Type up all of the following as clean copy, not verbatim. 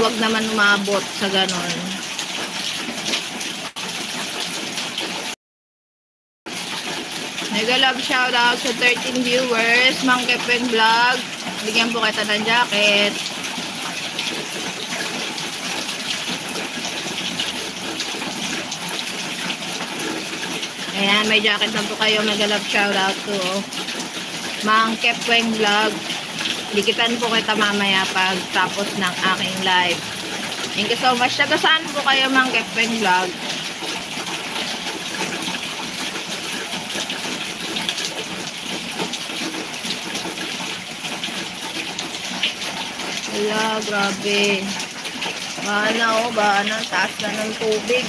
wag naman umabot sa ganon. Mega love shoutout sa 13 viewers. Mang Kepeng Vlog. Bigyan po kita ng jacket. Ayan, may jacket na po kayo. Mega love shoutout to Mang Kepeng Vlog. Dikitan po kita mamaya pag tapos ng aking live. Thank you so much. Taga saan po kayo, Mang Kepeng Vlog? Wala, grabe. Bana, taas na ng tubig.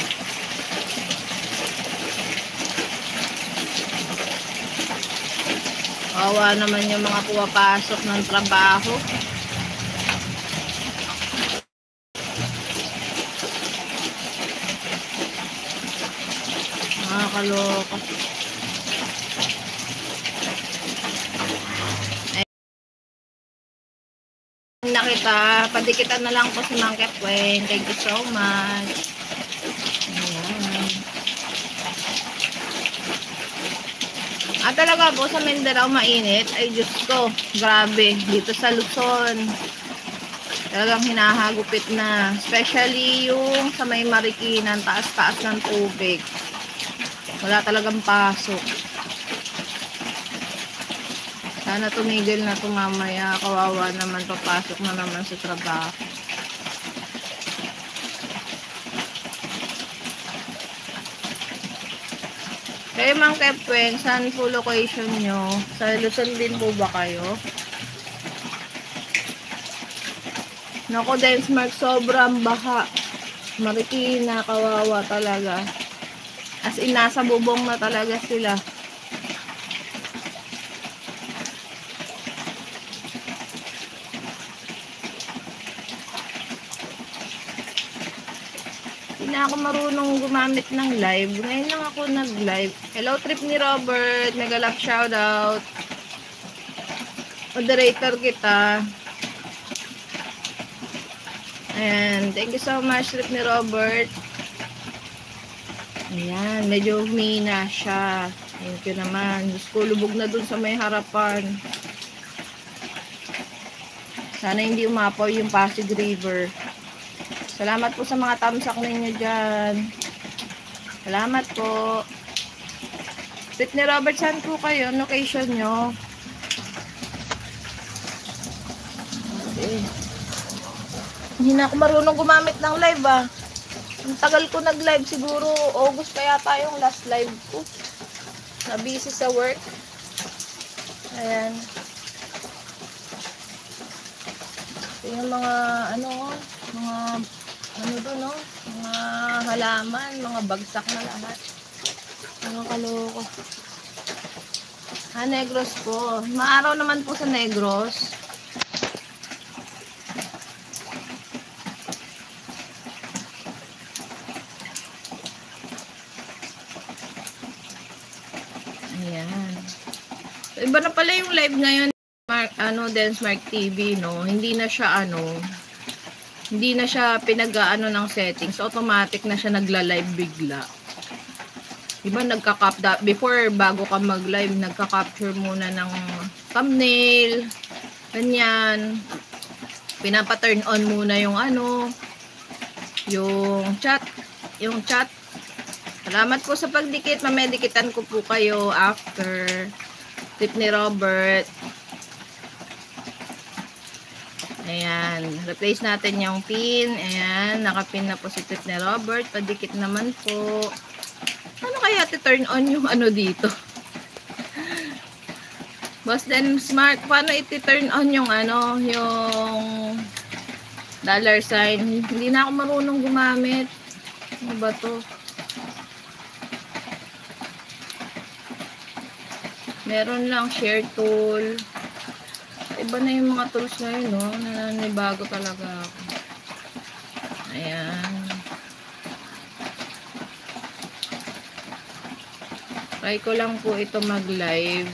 Kawawa naman yung mga pumapasok ng trabaho. Nakakaloka. Nakita, padikitan na lang po si Mang Kepeng. Thank you so much. At talaga po sa Mindanao mainit, ay Diyos ko, grabe, dito sa Luzon talagang hinahagupit na, especially yung sa may Marikina, taas-taas ng tubig, wala talagang pasok. Sana tumigil na ito mamaya, kawawa naman, papasok na naman sa trabaho. Kayo, Mang Kepeng, saan po location nyo? Sa Luzon din po ba kayo? Naku, Densmark, sobrang baha. Marikina, kawawa talaga. As in, nasa bubong na talaga sila. Hindi na ako marunong gumamit ng live. Ngayon lang ako nag-live. Hello, trip ni Robert. Mega love shoutout. Moderator kita. Ayan. Thank you so much, trip ni Robert. Ayan. Medyo humina siya. Thank you naman. Diyos ko, lubog na dun sa may harapan. Sana hindi umapaw yung Pasig River. Salamat po sa mga tamsak ninyo dyan. Salamat po. Trip ni Robert, saan po kayo? Location nyo? Okay. Hindi na ako marunong gumamit ng live ah. Ang tagal ko nag-live. Siguro August pa yata yung last live ko. Na-busy sa work. Ayan. Ito yung mga doon, no? Mga halaman, mga bagsak na lahat. Ano kaloko. Negros po. Maaraw naman po sa Negros. Ayan. So, iba na pala yung live ngayon. Densmark TV, no? Hindi na siya, hindi na siya pinag-aano ng settings. Automatic na siya nagla-live bigla. Diba before, bago ka mag-live, nagka-capture muna ng thumbnail. Ganyan. Pinapa-turn on muna yung yung chat. Yung chat. Salamat po sa pagdikit. Mamedikitan ko po kayo after. Tip ni Robert. Ayan, replace natin yung pin. Ayan, nakapin na po si Tip ni Robert. Padikit naman po. Ano kaya turn on yung dito? Boss Den Smart, paano iti-turn on yung yung dollar sign? Hindi na ako marunong gumamit. Ano ba to? Meron lang share tool. Iba na yung mga tools ngayon, no? Nananibago talaga ako. Ayan. Try ko lang po ito mag-live.